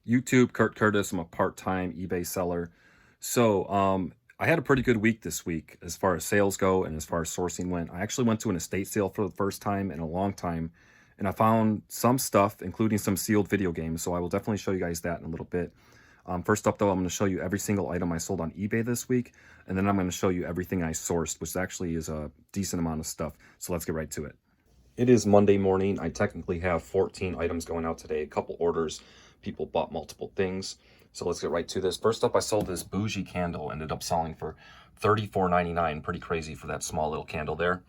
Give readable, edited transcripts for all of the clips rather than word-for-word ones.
YouTube, Kurt Curtis. I'm a part-time eBay seller. I had a pretty good week this week as far as sales go and as far as sourcing went. I actually went to an estate sale for the first time in a long time, and I found some stuff, including some sealed video games. So I will definitely show you guys that in a little bit. First up, though, I'm going to show you every single item I sold on eBay this week, and then I'm going to show you everything I sourced, which actually is a decent amount of stuff. So let's get right to it. It is Monday morning. I technically have 14 items going out today, a couple orders. People bought multiple things. So let's get right to this. First up, I sold this bougie candle, ended up selling for $34.99. Pretty crazy for that small little candle there.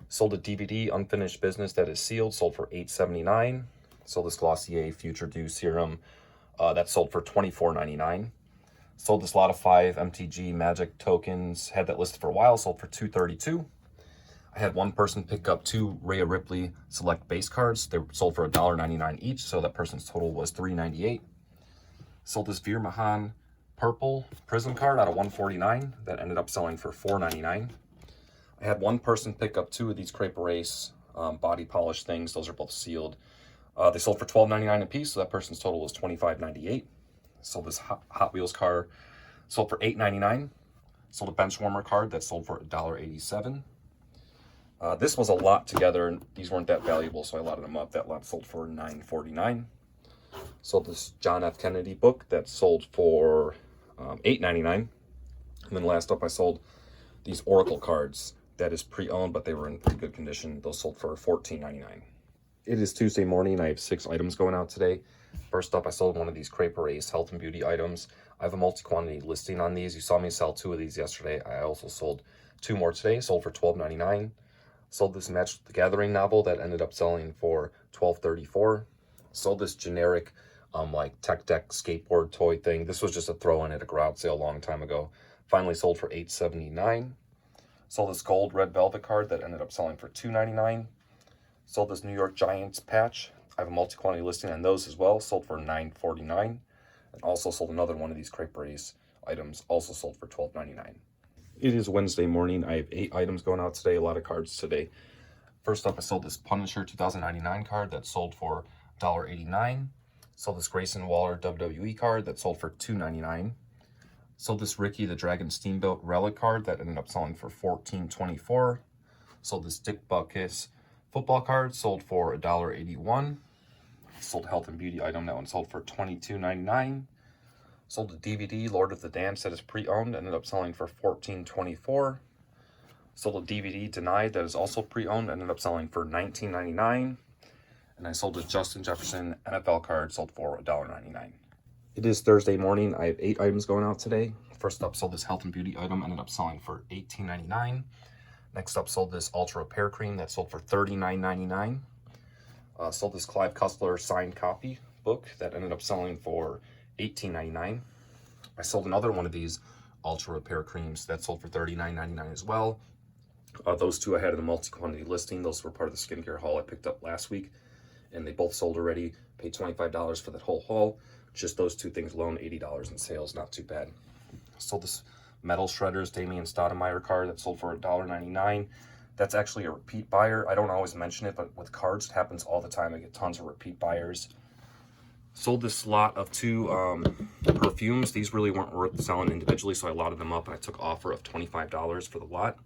Sold a DVD, unfinished business that is sealed, sold for $8.79. Sold this Glossier Future Dew Serum, that sold for $24.99. Sold this lot of 5 MTG Magic tokens, had that listed for a while, sold for $2.32. I had one person pick up 2 Rhea Ripley Select base cards. They sold for $1.99 each, so that person's total was $3.98. Sold this Veer Mahan Purple Prism card out of 149. That ended up selling for $4.99. I had one person pick up 2 of these Crepe Erase body polish things. Those are both sealed. They sold for $12.99 a piece, so that person's total was $25.98. Sold this Hot Wheels car, sold for $8.99. Sold a bench warmer card that sold for $1.87. This was a lot together, and these weren't that valuable, so I lotted them up. That lot sold for $9.49. Sold this John F. Kennedy book that sold for $8.99. And then last up, I sold these Oracle cards that is pre-owned, but they were in pretty good condition. Those sold for $14.99. It is Tuesday morning. I have 6 items going out today. First up, I sold one of these Crepe Erase health and beauty items. I have a multi-quantity listing on these. You saw me sell 2 of these yesterday. I also sold 2 more today, sold for $12.99. Sold this Magic the Gathering novel that ended up selling for $12.34. Sold this generic like tech deck skateboard toy thing. This was just a throw-in at a garage sale a long time ago. Finally sold for $8.79. Sold this gold red velvet card that ended up selling for $2.99. Sold this New York Giants patch. I have a multi-quantity listing on those as well. Sold for $9.49. And also sold another one of these Crepe Erase items, also sold for $12.99. It is Wednesday morning. I have 8 items going out today, a lot of cards today. First up, I sold this Punisher 2099 card that sold for $1.89. Sold this Grayson Waller WWE card that sold for $2.99. Sold this Ricky the Dragon Steamboat Relic card that ended up selling for $14.24. Sold this Dick Butkus football card, sold for $1.81. Sold a health and beauty item, that one sold for $22.99. Sold a DVD, Lord of the Dance, that is pre-owned, ended up selling for $14.24. Sold a DVD, Denied, that is also pre-owned, ended up selling for $19.99. And I sold a Justin Jefferson NFL card, sold for $1.99. It is Thursday morning. I have 8 items going out today. First up, sold this health and beauty item, ended up selling for $18.99. Next up, sold this Ultra Repair Cream that sold for $39.99. Sold this Clive Cussler signed copy book that ended up selling for $18.99. I sold another one of these Ultra Repair Creams that sold for $39.99 as well. Those 2 I had in the multi-quantity listing. Those were part of the skincare haul I picked up last week, and they both sold already. Paid $25 for that whole haul. Just those 2 things alone, $80 in sales, not too bad. Sold this Metal Shredders Damian Stoudemire card that sold for $1.99. That's actually a repeat buyer. I don't always mention it, but with cards, it happens all the time. I get tons of repeat buyers. Sold this lot of 2 perfumes. These really weren't worth selling individually, so I lotted them up, and I took offer of $25 for the lot.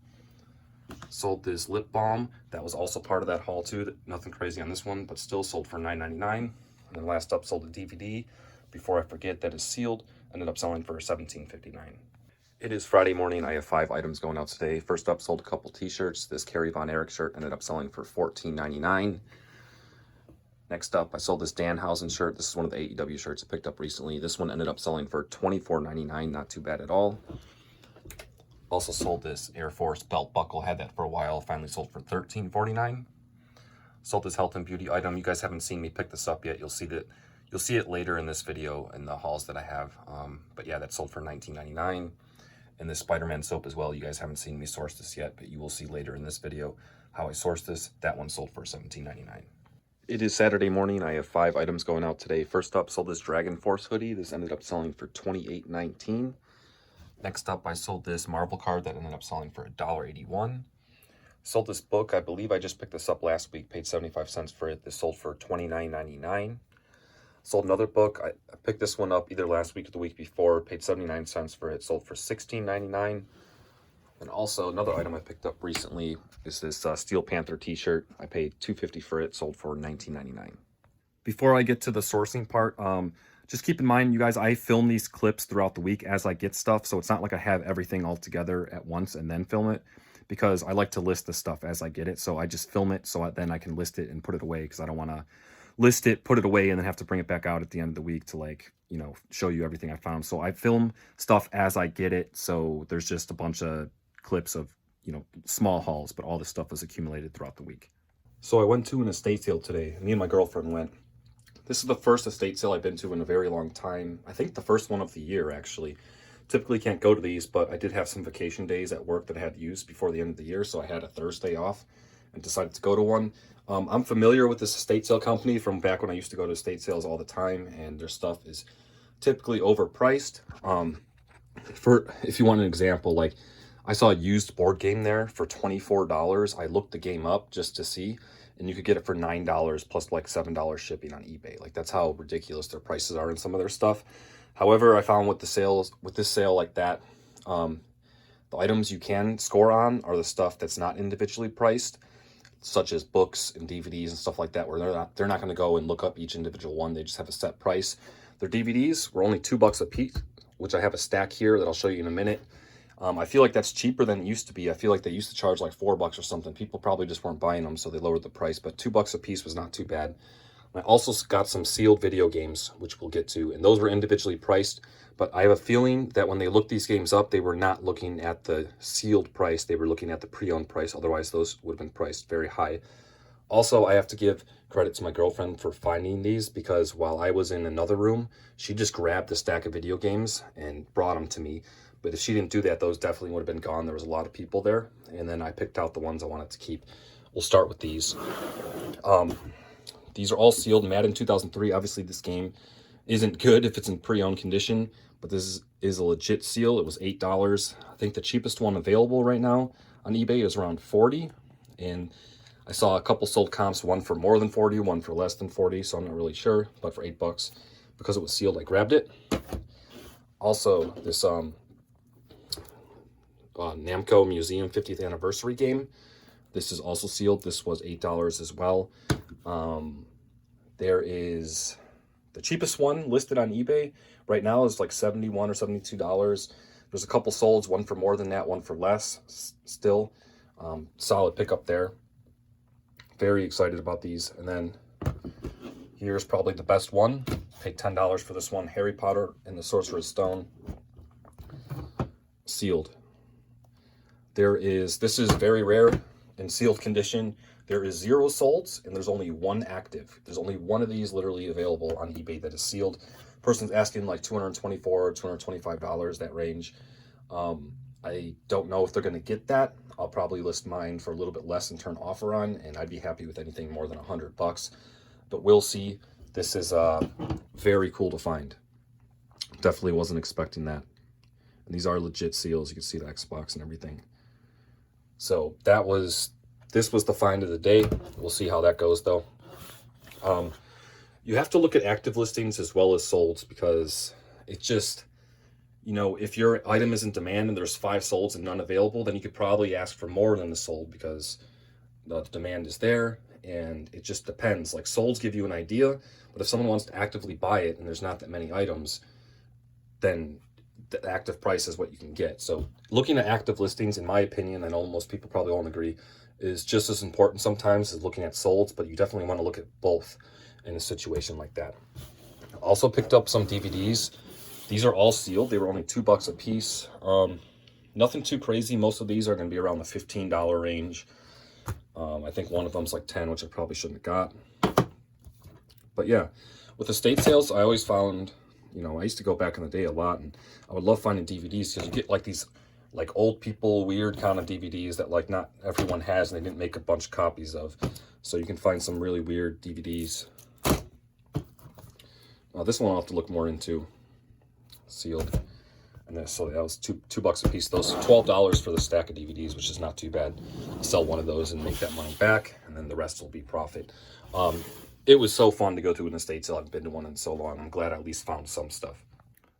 Sold this lip balm. That was also part of that haul too. Nothing crazy on this one, but still sold for $9.99. And then last up, sold a DVD, Before I Forget, that is sealed. Ended up selling for $17.59. It is Friday morning. I have 5 items going out today. First up, sold a couple t-shirts. This Kerry Von Erich shirt ended up selling for $14.99. Next up, I sold this Danhausen shirt. This is one of the AEW shirts I picked up recently. This one ended up selling for $24.99. Not too bad at all. Also sold this Air Force belt buckle. Had that for a while. Finally sold for $13.49. Sold this health and beauty item. You guys haven't seen me pick this up yet. You'll see it later in this video in the hauls that I have. But yeah, that sold for $19.99. And this Spider-Man soap as well. You guys haven't seen me source this yet, but you will see later in this video how I sourced this. That one sold for $17.99. It is Saturday morning. I have 5 items going out today. First up, sold this Dragon Force hoodie. This ended up selling for $28.19. Next up, I sold this Marvel card that ended up selling for $1.81. Sold this book. I believe I just picked this up last week. Paid 75 cents for it. This sold for $29.99. Sold another book. I picked this one up either last week or the week before. Paid 79 cents for it. Sold for $16.99. And also another item I picked up recently is this Steel Panther t-shirt. I paid $2.50 for it. Sold for $19.99. Before I get to the sourcing part, just keep in mind, you guys, I film these clips throughout the week as I get stuff. So it's not like I have everything all together at once and then film it, because I like to list the stuff as I get it. So I just film it so then I can list it and put it away, because I don't want to list it, put it away, and then have to bring it back out at the end of the week to, like, you know, show you everything I found. So I film stuff as I get it. So there's just a bunch of clips of, you know, small hauls, but all this stuff was accumulated throughout the week. So I went to an estate sale today. Me and my girlfriend went. This is the first estate sale I've been to in a very long time. I think the first one of the year, actually. Typically can't go to these, but I did have some vacation days at work that I had used before the end of the year, so I had a Thursday off and decided to go to one. I'm familiar with this estate sale company from back when I used to go to estate sales all the time, and their stuff is typically overpriced. If you want an example, like, I saw a used board game there for $24. I looked the game up just to see, and you could get it for $9 plus like $7 shipping on eBay. Like, that's how ridiculous their prices are in some of their stuff. However, I found with this sale like that, the items you can score on are the stuff that's not individually priced, such as books and DVDs and stuff like that, where they're not going to go and look up each individual one. They just have a set price. Their DVDs were only $2 a piece, which I have a stack here that I'll show you in a minute. I feel like that's cheaper than it used to be. I feel like they used to charge like $4 or something. People probably just weren't buying them, so they lowered the price, but $2 a piece was not too bad. I also got some sealed video games, which we'll get to, and those were individually priced, but I have a feeling that when they looked these games up, they were not looking at the sealed price. They were looking at the pre-owned price. Otherwise, those would have been priced very high. Also, I have to give credit to my girlfriend for finding these, because while I was in another room, she just grabbed a stack of video games and brought them to me. But if she didn't do that, those definitely would have been gone. There was a lot of people there, and then I picked out the ones I wanted to keep. We'll start with these. These are all sealed. Madden 2003. Obviously, this game isn't good if it's in pre-owned condition, but this is a legit seal. It was $8. I think the cheapest one available right now on eBay is around $40, and I saw a couple sold comps, one for more than $40, one for less than $40, so I'm not really sure, but for $8, because it was sealed, I grabbed it. Also, this Namco Museum 50th anniversary game. This is also sealed. This was $8 as well. There is the cheapest one listed on eBay right now is like $71 or $72. There's a couple solds, one for more than that, one for less. Still, solid pickup there. Very excited about these. And then here's probably the best one. Paid $10 for this one. Harry Potter and the Sorcerer's Stone. Sealed. This is very rare in sealed condition. There is 0 solds, and there's only 1 active. There's only one of these literally available on eBay that is sealed. Person's asking like $224, $225, that range. I don't know if they're going to get that. I'll probably list mine for a little bit less and turn offer on, and I'd be happy with anything more than $100. But we'll see. This is very cool to find. Definitely wasn't expecting that. And these are legit seals. You can see the Xbox and everything. So this was the find of the day. We'll see how that goes, though. You have to look at active listings as well as solds, because it just, you know, if your item is in demand and there's 5 solds and none available, then you could probably ask for more than the sold, because the demand is there, and it just depends. Like, solds give you an idea, but if someone wants to actively buy it and there's not that many items, then the active price is what you can get. So looking at active listings, in my opinion, I know most people probably won't agree, is just as important sometimes as looking at solds, but you definitely want to look at both in a situation like that. Also picked up some DVDs. These are all sealed. They were only $2 a piece. Nothing too crazy. Most of these are going to be around the $15 range. I think one of them's like $10, which I probably shouldn't have got. But yeah, with estate sales, I always found, you know, I used to go back in the day a lot, and I would love finding DVDs, because you get like these like old people weird kind of DVDs that like not everyone has, and they didn't make a bunch of copies of. So you can find some really weird DVDs. This one I'll have to look more into. Sealed. And then, so that was $2 a piece. Those $12 for the stack of DVDs, which is not too bad. I'll sell one of those and make that money back, and then the rest will be profit. it was so fun to go to an estate sale. I haven't been to one in so long. I'm glad I at least found some stuff.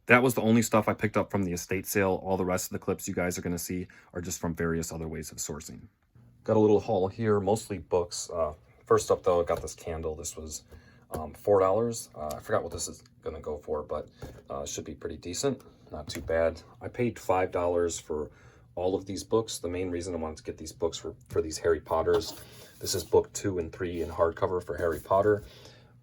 That was the only stuff I picked up from the estate sale. All the rest of the clips you guys are going to see are just from various other ways of sourcing. Got a little haul here, mostly books. First up, though, I got this candle. This was $4. I forgot what this is going to go for, but should be pretty decent. Not too bad. I paid $5 for all of these books. The main reason I wanted to get these books were for these Harry Potters. This is book 2 and 3 in hardcover for Harry Potter.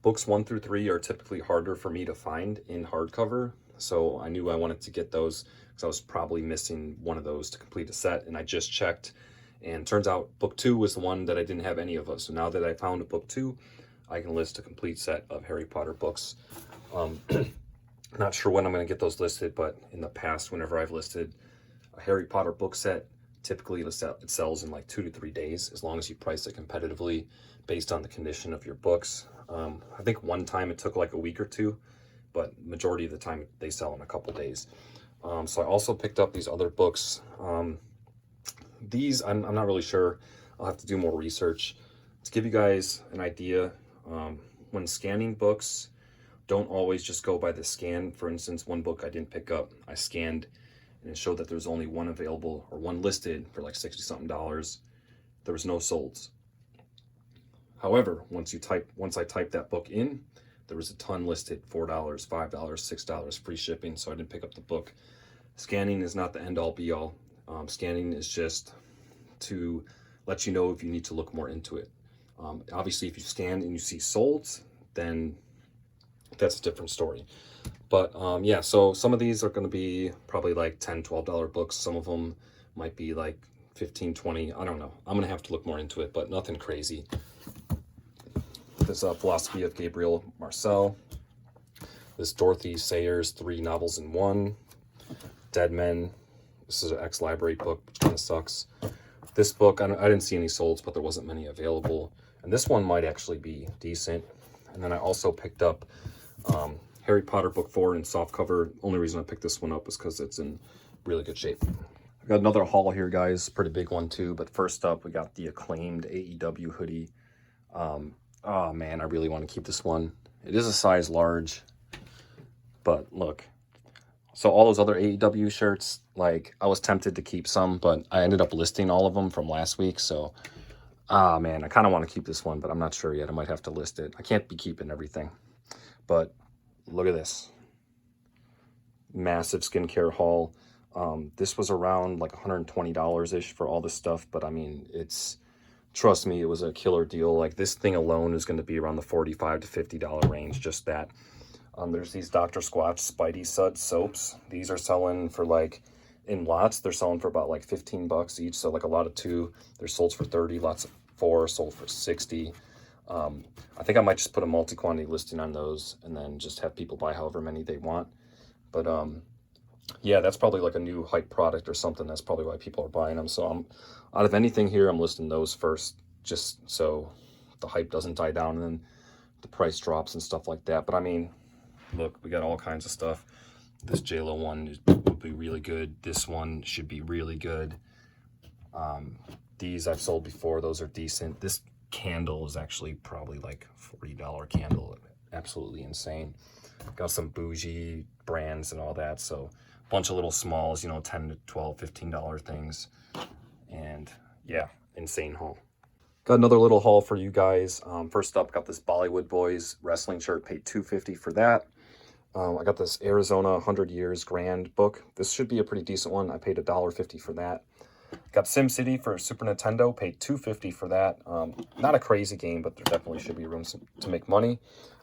Books 1 through 3 are typically harder for me to find in hardcover, so I knew I wanted to get those because I was probably missing one of those to complete a set, and I just checked, and turns out book 2 was the one that I didn't have any of those. So now that I found a book 2, I can list a complete set of Harry Potter books. Not sure when I'm going to get those listed, but in the past, whenever I've listed a Harry Potter book set, typically it sells in like 2 to 3 days, as long as you price it competitively based on the condition of your books. I think one time it took like a week or two, but majority of the time they sell in a couple days. So I also picked up these other books. These, I'm not really sure. I'll have to do more research. To give you guys an idea, when scanning books, don't always just go by the scan. For instance, one book I didn't pick up, I scanned and it showed that there's only one available or one listed for like $60-something. There was no solds. However, once I typed that book in, there was a ton listed: $4, $5, $6, free shipping. So I didn't pick up the book. Scanning is not the end all be all. Scanning is just to let you know if you need to look more into it. Obviously, if you scan and you see solds, then that's a different story. But yeah, so some of these are going to be probably like $10, $12 books. Some of them might be like 15, 20. I don't know. I'm going to have to look more into it, but nothing crazy. This Philosophy of Gabriel Marcel. This Dorothy Sayers 3 novels in 1. Dead Men. This is an ex-library book, which kind of sucks. This book, I didn't see any solds, but there wasn't many available. And this one might actually be decent. And then I also picked up Harry Potter book 4 in softcover. Only reason I picked this one up is because it's in really good shape. I got another haul here, guys. Pretty big one too. But first up, we got the acclaimed AEW hoodie. Oh man, I really want to keep this one. It is a size large, but look. So all those other AEW shirts, like, I was tempted to keep some, but I ended up listing all of them from last week. So, man, I kind of want to keep this one, but I'm not sure yet. I might have to list it. I can't be keeping everything. But look at this. Massive skincare haul. This was around like $120-ish for all this stuff, but I mean, trust me, it was a killer deal. Like, this thing alone is going to be around the $45 to $50 range, just that. There's these Dr. Squatch Spidey Suds soaps. These are selling for like, in lots, they're selling for about like 15 bucks each. So like a lot of 2, they're sold for 30, lots of 4 sold for 60. I think I might just put a multi-quantity listing on those and then just have people buy however many they want. But yeah, that's probably like a new hype product or something. That's probably why people are buying them. So out of anything here, I'm listing those first, just so the hype doesn't die down and then the price drops and stuff like that. But I mean, look, we got all kinds of stuff. This JLo one would be really good. This one should be really good. These I've sold before. Those are decent. This candle is actually probably like $40 candle. Absolutely insane. Got some bougie brands and all that. So a bunch of little smalls, you know, $10 to $12, $15 things. And yeah, insane haul. Got another little haul for you guys. First up, got this Bollywood Boys wrestling shirt. Paid $2.50 for that. I got this Arizona 100 Years Grand book. This should be a pretty decent one. I paid $1.50 for that. Got SimCity for Super Nintendo. Paid $2.50 for that. Not a crazy game, but there definitely should be room to make money.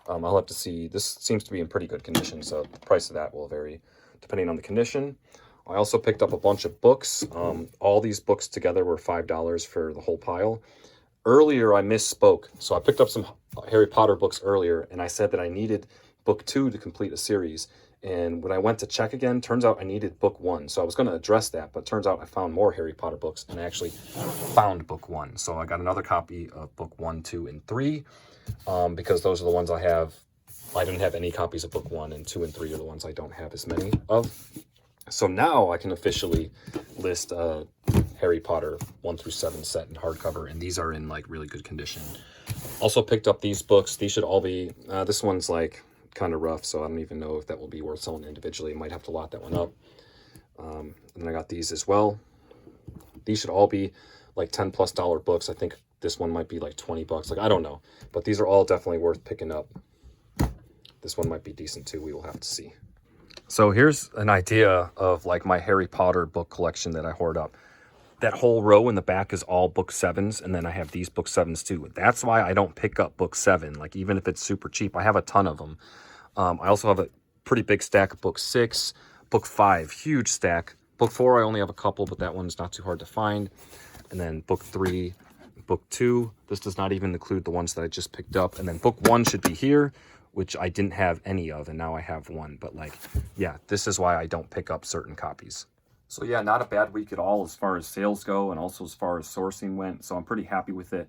I'll have to see. This seems to be in pretty good condition, so the price of that will vary depending on the condition. I also picked up a bunch of books. All these books together were $5 for the whole pile. Earlier, I misspoke. So I picked up some Harry Potter books earlier, and I said that I needed book 2 to complete a series. And when I went to check again, turns out I needed book 1. So I was going to address that, but turns out I found more Harry Potter books, and I actually found book 1. So I got another copy of book 1, 2, and 3, because those are the ones I have. I didn't have any copies of book 1, and 2 and 3 are the ones I don't have as many of. So now I can officially list Harry Potter 1 through 7 set in hardcover, and these are in like really good condition. Also picked up these books. These should all be, this one's like kind of rough, so I don't even know if that will be worth selling individually. Might have to lot that one up. And then I got these as well. These should all be like $10+ books. I think this one might be like 20 bucks. Like, I don't know, but these are all definitely worth picking up. This one might be decent too. We will have to see. So here's an idea of like my Harry Potter book collection that I hoard up. That whole row in the back is all book 7s, and then I have these book 7s too. That's why I don't pick up book 7, like even if it's super cheap. I have a ton of them. I also have a pretty big stack of book 6, book 5, huge stack. Book 4, I only have a couple, but that one's not too hard to find. And then book 3, book 2. This does not even include the ones that I just picked up. And then book 1 should be here, which I didn't have any of, and now I have one. But like, yeah, this is why I don't pick up certain copies. So yeah, not a bad week at all as far as sales go, and also as far as sourcing went. So I'm pretty happy with it.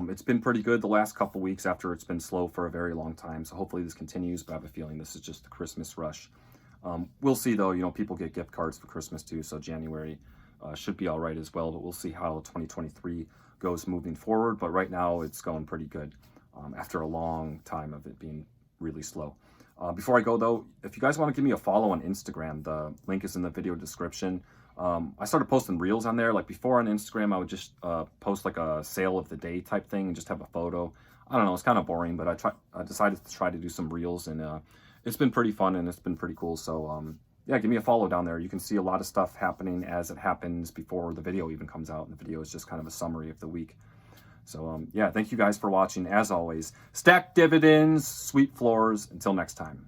It's been pretty good the last couple weeks after it's been slow for a very long time. So hopefully this continues, but I have a feeling this is just the Christmas rush. We'll see though, you know, people get gift cards for Christmas too. So January should be all right as well, but we'll see how 2023 goes moving forward. But right now it's going pretty good after a long time of it being really slow. Before I go though, if you guys want to give me a follow on Instagram, the link is in the video description. I started posting reels on there. Like before on Instagram, I would just post like a sale of the day type thing and just have a photo. I don't know, it's kind of boring, but I decided to try to do some reels, and it's been pretty fun and it's been pretty cool. So yeah, give me a follow down there. You can see a lot of stuff happening as it happens before the video even comes out. And the video is just kind of a summary of the week. So yeah, thank you guys for watching. As always, stack dividends, sweep floors. Until next time.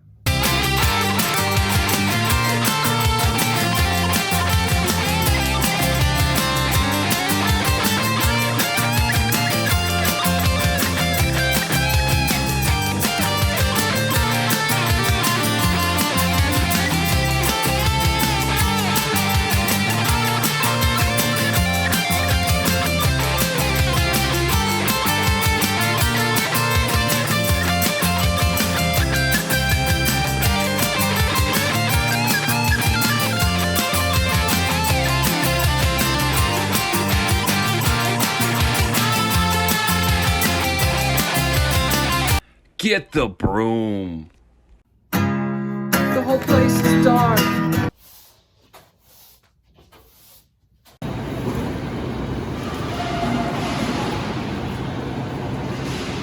Get the broom. The whole place is dark.